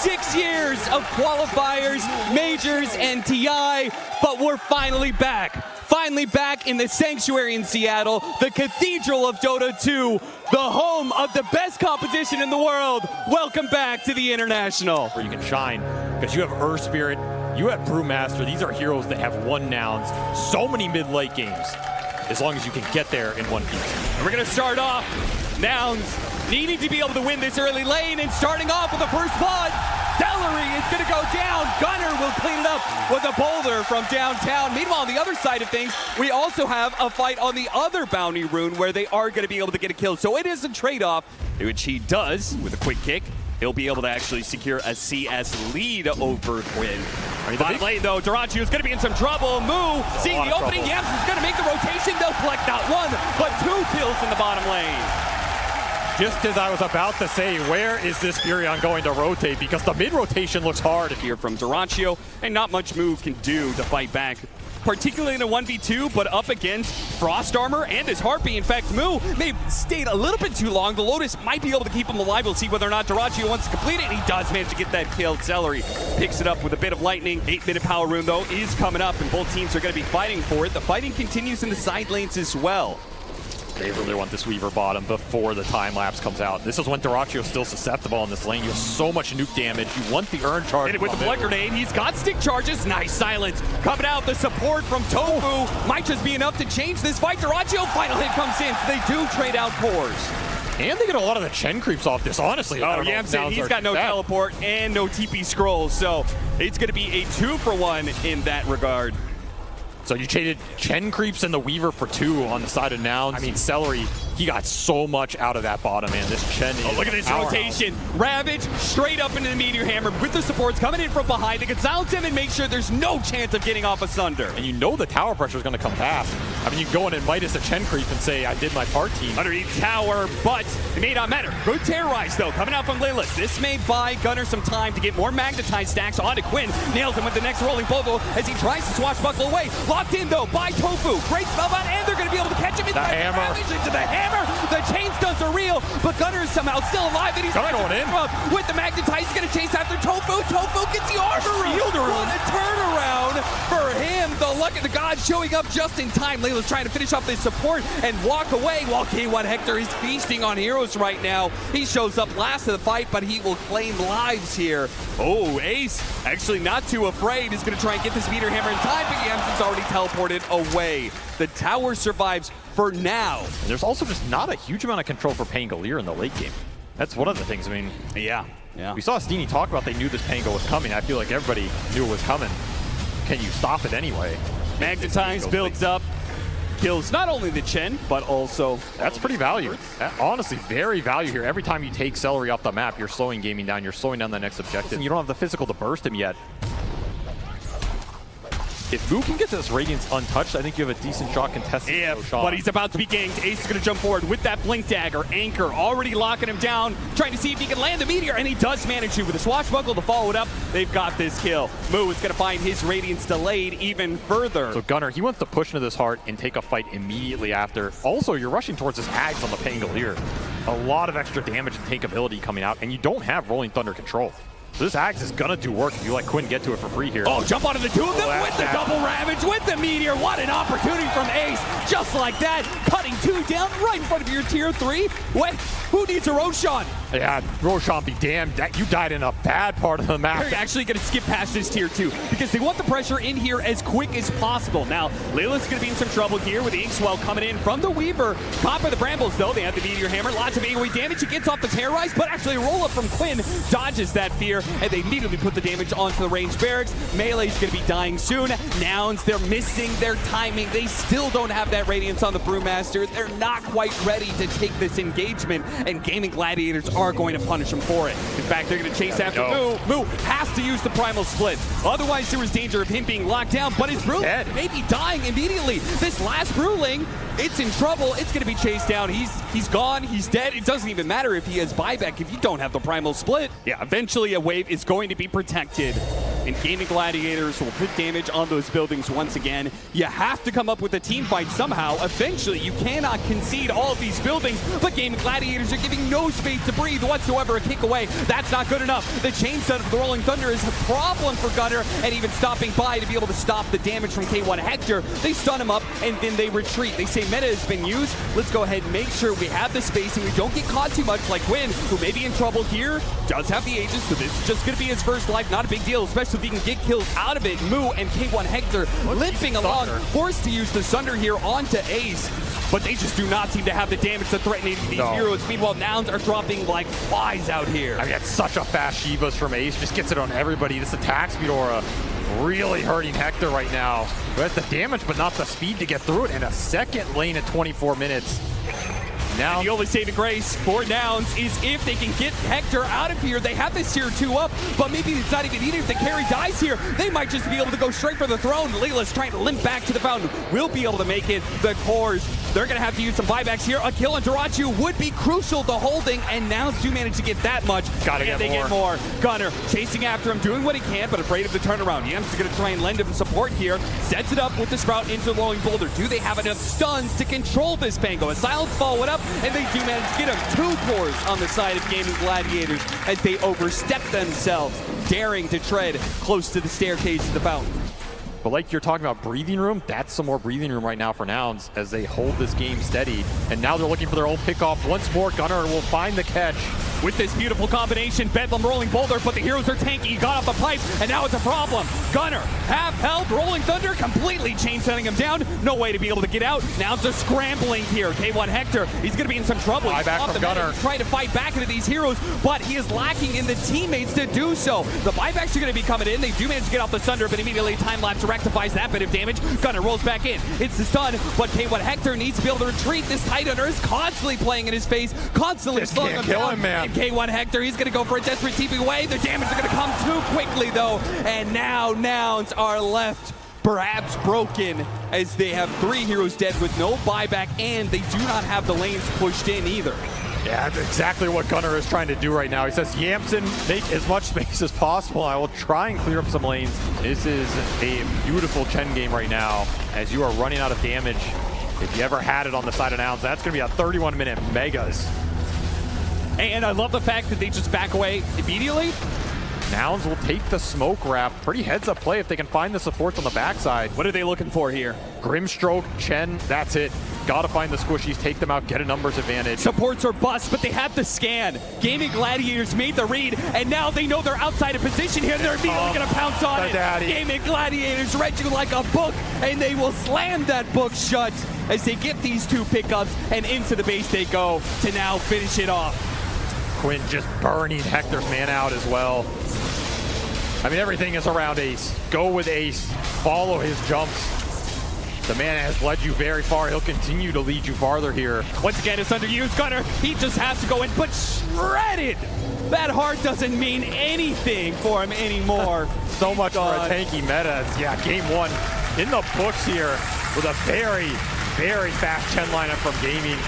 6 years of qualifiers, majors, and TI, but we're finally back. Finally back in the Sanctuary in Seattle, the Cathedral of Dota 2, the home of the best competition in the world. Welcome back to the International. Where you can shine, because you have Earth Spirit, you have Brewmaster. These are heroes that have won Nouns so many mid-late games, as long as you can get there in one piece. And we're going to start off, Nouns needing to be able to win this early lane, and starting off with the first blood. Celery is going to go down. Gunner will clean it up with a boulder from downtown. Meanwhile, on the other side of things, we also have a fight on the other bounty rune where they are going to be able to get a kill. So it is a trade-off, which he does with a quick kick. He'll be able to actually secure a CS lead over Quinn. Bottom lane, though, Durancio is going to be in some trouble. Moo, seeing the opening, Yams is going to make the rotation. They'll collect not one, but 2 kills in the bottom lane. Just as I was about to say, where is this Furion going to rotate? Because the mid-rotation looks hard. Here from Durancio, and not much Moo can do to fight back, particularly in a 1v2, but up against Frost Armor and his Harpy. In fact, Moo may have stayed a little bit too long. The Lotus might be able to keep him alive. We'll see whether or not Durancio wants to complete it, and he does manage to get that kill. Celery picks it up with a bit of lightning. 8-minute power rune, though, is coming up, and both teams are going to be fighting for it. The fighting continues in the side lanes as well. They really want this Weaver bottom before the time lapse comes out. This is when Duracio's still susceptible in this lane. You have so much nuke damage. You want the urn charge. And with the blood grenade, he's got stick charges. Nice silence. Coming out, the support from Tofu might just be enough to change this fight. Duracio, final hit comes in. So they do trade out cores. And they get a lot of the Chen creeps off this, honestly. Oh, yeah, I'm saying he's got no teleport and no TP scrolls. So it's going to be a 2-for-1 in that regard. So you traded Chen creeps and the Weaver for 2 on the side of Nouns. I mean, Celery, he got so much out of that bottom, man. This Chen is look at this rotation. Ravage straight up into the Meteor Hammer with the supports coming in from behind. They can silence him and make sure there's no chance of getting off a Sunder. And you know the tower pressure is going to come fast. I mean, you go in and Midas a Chen creep and say, I did my part, team. Underneath tower, but it may not matter. Good terrorize, though, coming out from Lilith. This may buy Gunner some time to get more magnetized stacks onto Quinn. Nails him with the next rolling bobo as he tries to swashbuckle away. Locked in, though, by Tofu. Great spellbound, and they're going to be able to catch him inside the hammer. Into the hammer. The chain stuns are real, but Gunner is somehow still alive, and he's going in. With the magnetize, he's going to chase after Tofu. Tofu gets the armor room. What a turnaround for him. The luck of the gods showing up just in time. Layla's trying to finish off this support and walk away while K1 Hector is feasting on heroes right now. He shows up last of the fight, but he will claim lives here. Oh, Ace, actually not too afraid. He's going to try and get this Meteor Hammer in time, but Yamson's already teleported away. The tower survives for now. And there's also just not a huge amount of control for Pangolier in the late game. That's one of the things. I mean, yeah. We saw Steenie talk about they knew this Pango was coming. I feel like everybody knew it was coming. Can you stop it anyway? Magnetize builds up, kills not only the Chen, but also... That's pretty value. Honestly, very value here. Every time you take Celery off the map, you're slowing Gaming down. You're slowing down the next objective. You don't have the physical to burst him yet. If Moo can get this Radiance untouched, I think you have a decent shot contested. But he's about to be ganked. Ace is going to jump forward with that Blink Dagger. Anchor already locking him down, trying to see if he can land the Meteor, and he does manage to with a swashbuckle to follow it up. They've got this kill. Moo is going to find his Radiance delayed even further. So Gunner, he wants to push into this heart and take a fight immediately after. Also, you're rushing towards this Ags on the Pangolier. A lot of extra damage and takeability coming out, and you don't have Rolling Thunder control. So this Axe is gonna do work if you let Quinn get to it for free here. Oh, jump onto the 2 of them with the double Ravage, with the Meteor. What an opportunity from Ace. Just like that, cutting 2 down right in front of your tier 3. What? Who needs a Roshan? Yeah, Roshan be damned. You died in a bad part of the map. They're actually gonna skip past this tier 2 because they want the pressure in here as quick as possible. Now, Layla's gonna be in some trouble here with the Inkswell coming in from the Weaver. Caught by the Brambles, though. They have the Meteor Hammer. Lots of AoE damage. He gets off the Terrorize, but actually a roll-up from Quinn dodges that fear, and they immediately put the damage onto the ranged barracks. Melee's going to be dying soon. Nouns, they're missing their timing. They still don't have that Radiance on the Brewmaster. They're not quite ready to take this engagement, and Gaming Gladiators are going to punish them for it. In fact, they're going to chase after Moo. Moo has to use the Primal Split. Otherwise, there was danger of him being locked down, but his Brewling may be dying immediately. This last Brewling, it's in trouble. It's going to be chased down. He's gone. He's dead. It doesn't even matter if he has buyback if you don't have the Primal Split. Yeah, eventually a wave is going to be protected. and GAIMIN Gladiators will put damage on those buildings once again. You have to come up with a team fight somehow. Eventually, you cannot concede all of these buildings, but GAIMIN Gladiators are giving no space to breathe whatsoever. A kick away, that's not good enough. The chain set of the Rolling Thunder is a problem for Gunner, and even stopping by to be able to stop the damage from K1 Hector. They stun him up, and then they retreat. They say meta has been used. Let's go ahead and make sure we have the space and we don't get caught too much, like Quinn, who may be in trouble here, does have the Aegis, so this is just going to be his first life. Not a big deal, especially if he can get kills out of it. Moo and K1 Hector limping along, forced to use the Sunder here onto Ace, but they just do not seem to have the damage to threaten these heroes. Meanwhile, Nouns are dropping like flies out here. I mean, it's such a fast Shivas from Ace, just gets it on everybody. This attack speed aura really hurting Hector right now. Who has the damage, but not the speed to get through it, and a second lane at 24 minutes. Now, and the only saving grace for Nouns is if they can get Hector out of here. They have this tier 2 up, but maybe it's not even needed. If the carry dies here, they might just be able to go straight for the throne. Leela's trying to limp back to the fountain. Will be able to make it. The cores, they're going to have to use some buybacks here. A kill on Jirachu would be crucial to holding, and Nouns do manage to get that much. Gotta get more. Gunner chasing after him, doing what he can, but afraid of the turnaround. Yams is going to try and lend him support here. Sets it up with the Sprout into the Rolling Boulder. Do they have enough stuns to control this Pango? A silence fall went up, and they do manage to get him 2 cores on the side of GAIMIN Gladiators as they overstep themselves, daring to tread close to the staircase to the fountain. But like you're talking about breathing room, that's some more breathing room right now for Nouns as they hold this game steady. And now they're looking for their own pickoff. Once more, Gunner will find the catch. With this beautiful combination, Bedlam Rolling Boulder, but the heroes are tanky. Got off the pipe, and now it's a problem. Gunner, half health, Rolling Thunder, completely chain setting him down. No way to be able to get out. Now it's a scrambling here. K1 Hector, he's going to be in some trouble. He's back from Gunner. Trying to fight back into these heroes, but he is lacking in the teammates to do so. The buybacks are going to be coming in. They do manage to get off the Sunder, but immediately time-lapse rectifies that bit of damage. Gunner rolls back in. It's the stun, but K1 Hector needs to be able to retreat. This Tidehunter is constantly playing in his face, constantly slowing him down. Man. And K1 Hector, he's going to go for a desperate TP away. The damage is going to come too quickly, though. And now Nouns are left perhaps broken as they have 3 heroes dead with no buyback, and they do not have the lanes pushed in either. Yeah, that's exactly what Gunner is trying to do right now. He says, Yamson, make as much space as possible. I will try and clear up some lanes. This is a beautiful Chen game right now as you are running out of damage. If you ever had it on the side of Nouns, that's going to be a 31-minute megas. And I love the fact that they just back away immediately. Nouns will take the smoke wrap. Pretty heads-up play if they can find the supports on the backside. What are they looking for here? Grimstroke, Chen, that's it. Gotta find the squishies, take them out, get a numbers advantage. Supports are bust, but they have the scan. GAIMIN Gladiators made the read, and now they know they're outside of position here. They're immediately going to pounce on it. GAIMIN Gladiators read you like a book, and they will slam that book shut as they get these 2 pickups, and into the base they go to now finish it off. Quinn just burning Hector's man out as well. I mean, everything is around Ace. Go with Ace. Follow his jumps. The man has led you very far. He'll continue to lead you farther here. Once again, it's underused. Gunner, he just has to go in, but shredded. That heart doesn't mean anything for him anymore. So much for a tanky meta. Yeah, game 1 in the books here with a very, very fast Chen lineup from GAIMIN.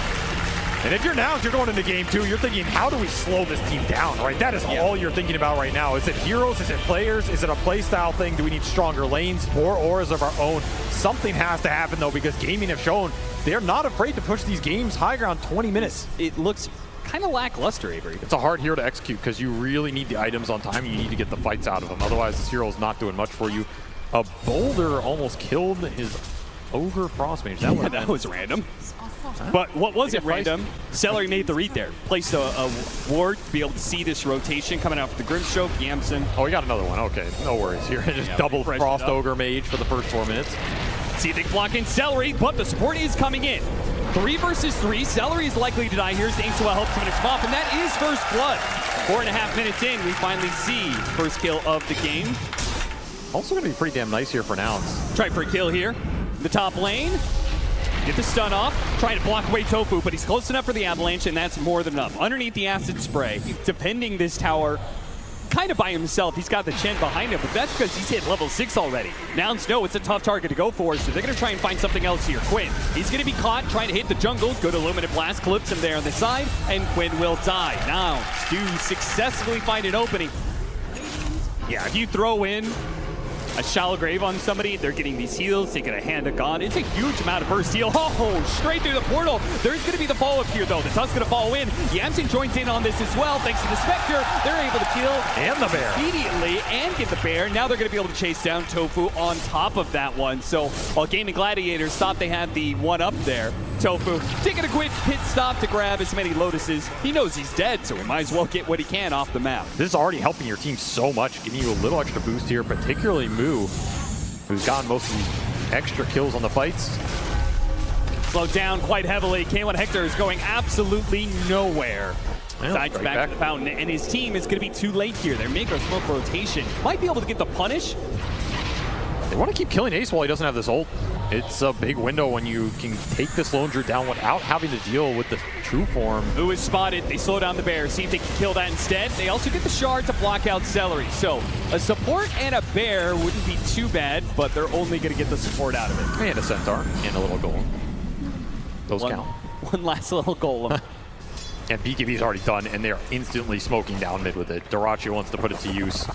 And if you're Nouns, you're going into game 2, you're thinking, how do we slow this team down, right? That is all you're thinking about right now. Is it heroes? Is it players? Is it a play style thing? Do we need stronger lanes? More auras of our own? Something has to happen, though, because GAIMIN have shown they're not afraid to push these games high around 20 minutes. It looks kind of lackluster, Avery. It's a hard hero to execute because you really need the items on time. You need to get the fights out of them. Otherwise, this hero is not doing much for you. A boulder almost killed his Ogre Frostmage. That was random. But what wasn't random, Celery made the read there. Placed a ward to be able to see this rotation coming out for the Grimstroke, Yamson. Oh, we got another one. Okay, no worries here. Just double Frost Ogre Mage for the first 4 minutes. See if they can block in Celery, but the support is coming in. 3 versus 3. Celery is likely to die here. Thanks to a help to finish him off, and that is first blood. 4.5 minutes in, we finally see first kill of the game. Also going to be pretty damn nice here for Nouns. Try for a kill here. The top lane. Get the stun off, trying to block away Tofu, but he's close enough for the avalanche, and that's more than enough. Underneath the acid spray, defending this tower kind of by himself. He's got the Chen behind him, but that's because he's hit level 6 already. Nouns know it's a tough target to go for, so they're going to try and find something else here. Quinn, he's going to be caught trying to hit the jungle. Good Illuminate Blast, clips him there on the side, and Quinn will die. Nouns do successfully find an opening. Yeah, if you throw in a shallow grave on somebody, they're getting these heals, they get a hand of God. It's a huge amount of burst heal. Oh, straight through the portal. There's going to be the follow-up here, though. The Tusk's going to fall in. Yamsen joins in on this as well. Thanks to the Spectre, they're able to kill and the bear immediately and get the bear. Now they're going to be able to chase down Tofu on top of that one. So while GAIMIN Gladiators thought they had the one up there, Tofu taking a quick pit stop to grab as many Lotuses. He knows he's dead, so he might as well get what he can off the map. This is already helping your team so much, giving you a little extra boost here, particularly Moo, who's gotten most of these extra kills on the fights. Slowed down quite heavily. K1 Hector is going absolutely nowhere. Sides back to the fountain, and his team is going to be too late here. Their Mako Smoke rotation might be able to get the punish. They want to keep killing Ace while he doesn't have this ult. It's a big window when you can take this Lone Druid down without having to deal with the true form. Who is spotted? They slow down the bear, see if they can kill that instead. They also get the shard to block out Celery. So a support and a bear wouldn't be too bad, but they're only going to get the support out of it. And a centaur and a little golem. Those count. One last little golem. And BKB's already done, and they're instantly smoking down mid with it. Dirachi wants to put it to use.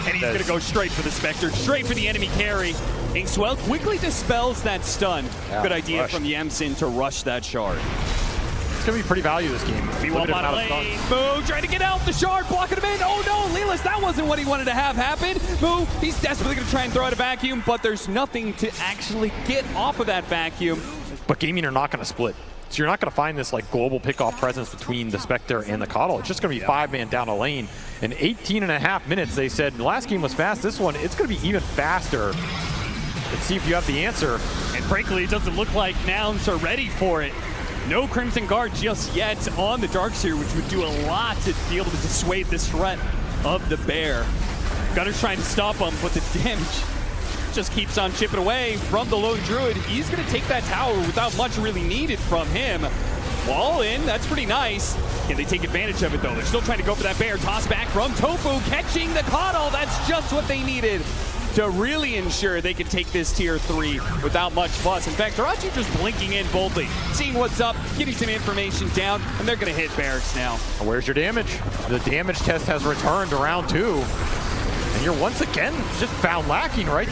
And he's going to go straight for the Spectre, straight for the enemy carry. Inkswell quickly dispels that stun. Yeah, good idea rush from Yamsen to rush that shard. It's going to be pretty valuable this game. B1 bottom lane. Moo trying to get out the shard, blocking him in. Oh no, Lelis, that wasn't what he wanted to have happen. Moo, he's desperately going to try and throw out a vacuum, but there's nothing to actually get off of that vacuum. But GAIMIN are not going to split. So you're not going to find this like global pickoff presence between the Spectre and the Coddle. It's just going to be 5-man down a lane. In 18.5 minutes, they said the last game was fast. This one, it's going to be even faster. Let's see if you have the answer. And frankly, it doesn't look like Nouns are ready for it. No Crimson Guard just yet on the Darkseer, which would do a lot to be able to dissuade this threat of the bear. Gunner's trying to stop him, but the damage just keeps on chipping away from the Lone Druid. He's going to take that tower without much really needed from him. Wall in, that's pretty nice. Can they take advantage of it though? They're still trying to go for that bear. Toss back from Tofu, catching the Coddle. That's just what they needed to really ensure they could take this tier 3 without much fuss. In fact, Dirachi just blinking in boldly, seeing what's up, getting some information down, and they're going to hit barracks now. Where's your damage? The damage test has returned to round 2. And you're once again just found lacking, right?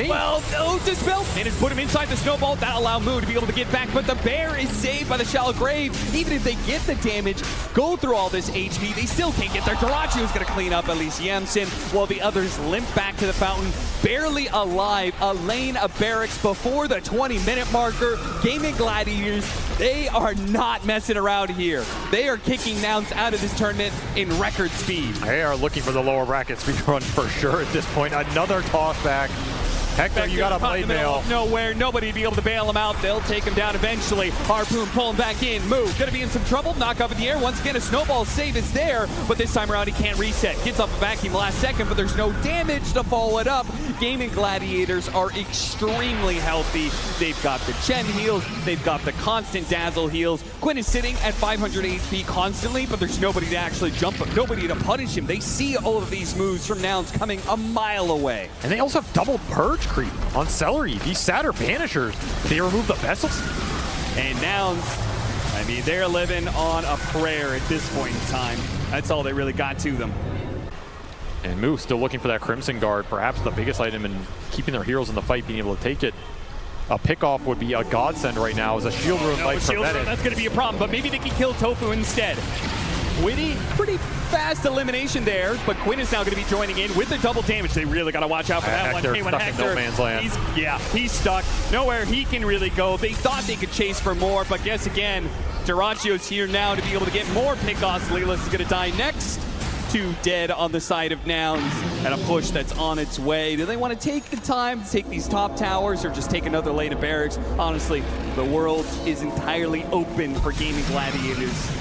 Well, no, dispel. And it's put him inside the snowball. That allowed Moo to be able to get back, but the bear is saved by the shallow grave. Even if they get the damage, go through all this HP, they still can't get there. Dirachi was going to clean up at least Yamsen, while the others limp back to the fountain, barely alive. A lane of barracks before the 20-minute marker. GAIMIN Gladiators, they are not messing around here. They are kicking Nouns out of this tournament in record speed. They are looking for the lower bracket speed run for sure at this point. Another toss back. Hector, you got a blade mail. Nowhere, nobody to be able to bail him out. They'll take him down eventually. Harpoon pulling back in. Moo gonna be in some trouble. Knock up in the air. Once again, a snowball save is there, but this time around he can't reset. Gets off a vacuum last second, but there's no damage to follow it up. GAIMIN Gladiators are extremely healthy. They've got the Chen heals. They've got the constant Dazzle heals. Quinn is sitting at 500 HP constantly, but there's nobody to actually jump him, nobody to punish him. They see all of these moves from Nouns coming a mile away. And they also have double purge creep on Celery. These Satyr Banishers, they remove the vessels. And Nouns, I mean, they're living on a prayer at this point in time. That's all they really got to them. And Moo still looking for that Crimson Guard, perhaps the biggest item in keeping their heroes in the fight, being able to take it. A pickoff would be a godsend right now as a shield room might prevent it. That's going to be a problem, but maybe they can kill Tofu instead. Witty, pretty fast elimination there, but Quinn is now going to be joining in with the double damage. They really got to watch out for that one. Hector stuck in no man's land. He's stuck. Nowhere he can really go. They thought they could chase for more, but guess again, Dirachio's here now to be able to get more pickoffs. Lelis is going to die next. 2 dead on the side of Nouns, and a push that's on its way. Do they want to take the time to take these top towers or just take another lane of barracks? Honestly, the world is entirely open for GAIMIN Gladiators.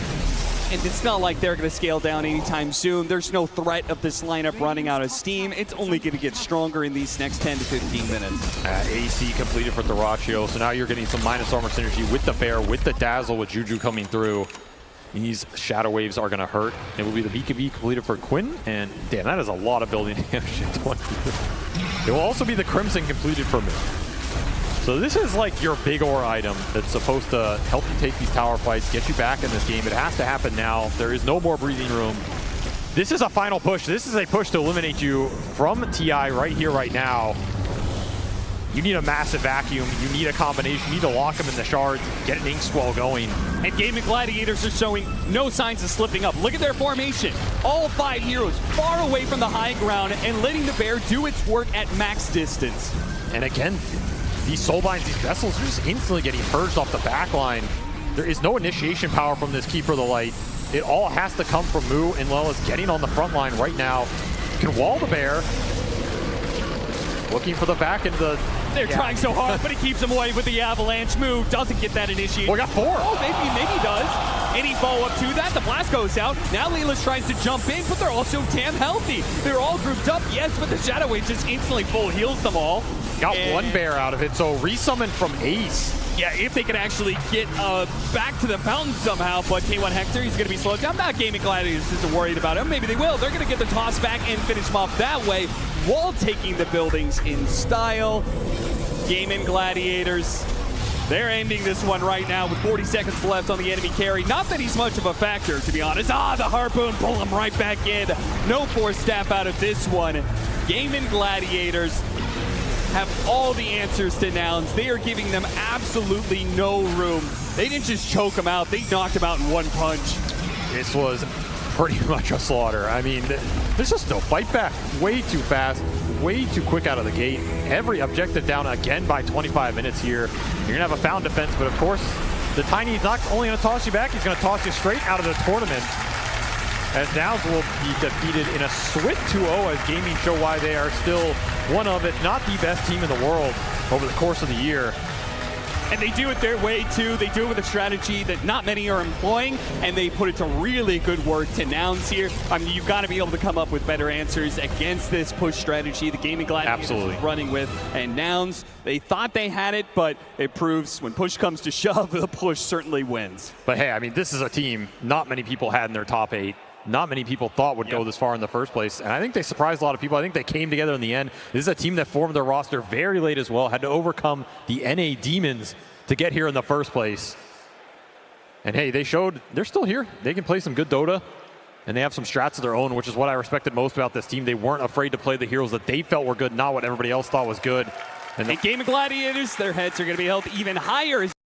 And it's not like they're going to scale down anytime soon. There's no threat of this lineup running out of steam. It's only going to get stronger in these next 10 to 15 minutes. AC completed for Dirachio, so now you're getting some minus armor synergy with the bear, with the Dazzle, with Juju coming through. These Shadow Waves are going to hurt. It will be the BKB completed for Quinn, and damn, that is a lot of building damage. It will also be the Crimson completed for me. So this is like your big ore item that's supposed to help you take these tower fights, get you back in this game. It has to happen now. There is no more breathing room. This is a final push. This is a push to eliminate you from TI right here, right now. You need a massive vacuum. You need a combination. You need to lock them in the shards, get an ink squall going. And GAIMIN Gladiators are showing no signs of slipping up. Look at their formation. All 5 heroes far away from the high ground and letting the bear do its work at max distance. And again, these soulbinds, these vessels are just instantly getting purged off the back line. There is no initiation power from this Keeper of the Light. It all has to come from Moo, and Lella's getting on the front line right now. Can wall the bear. Looking for the back into the... They're trying so hard, but he keeps him away with the avalanche move. Doesn't get that initiated. Well, we got 4. Oh, maybe he does. Any follow-up to that? The blast goes out. Now Leela's tries to jump in, but they're also damn healthy. They're all grouped up, yes, but the Shadow Wave just instantly full heals them all. Got 1 bear out of it, so resummon from Ace. Yeah, if they can actually get back to the fountain somehow, but K1 Hector, he's going to be slowed down. Not GAIMIN Gladiators isn't worried about him. Maybe they will. They're going to get the toss back and finish him off that way while taking the buildings in style. GAIMIN Gladiators, they're ending this one right now with 40 seconds left on the enemy carry. Not that he's much of a factor, to be honest. The Harpoon, pull him right back in. No Force Staff out of this one. GAIMIN Gladiators have all the answers to Nouns. They are giving them absolutely no room. They didn't just choke them out, they knocked them out in 1 punch. This was pretty much a slaughter. I mean, there's just no fight back. Way too fast, way too quick out of the gate. Every objective down again by 25 minutes here. You're gonna have a found defense, but of course, the Tiny is not only gonna toss you back, he's gonna toss you straight out of the tournament. As Nouns will be defeated in a swift 2-0 as GAIMIN show why they are still one of, if not the best team in the world over the course of the year. And they do it their way too. They do it with a strategy that not many are employing, and they put it to really good work to Nouns here. I mean, you've got to be able to come up with better answers against this push strategy the GAIMIN Gladiators is running with. And Nouns, they thought they had it, but it proves when push comes to shove, the push certainly wins. But hey, I mean, this is a team not many people had in their top 8. Not many people thought would go this far in the first place. And I think they surprised a lot of people. I think they came together in the end. This is a team that formed their roster very late as well, had to overcome the NA Demons to get here in the first place. And hey, they showed they're still here. They can play some good Dota, and they have some strats of their own, which is what I respected most about this team. They weren't afraid to play the heroes that they felt were good, not what everybody else thought was good. And GAIMIN Gladiators, their heads are going to be held even higher.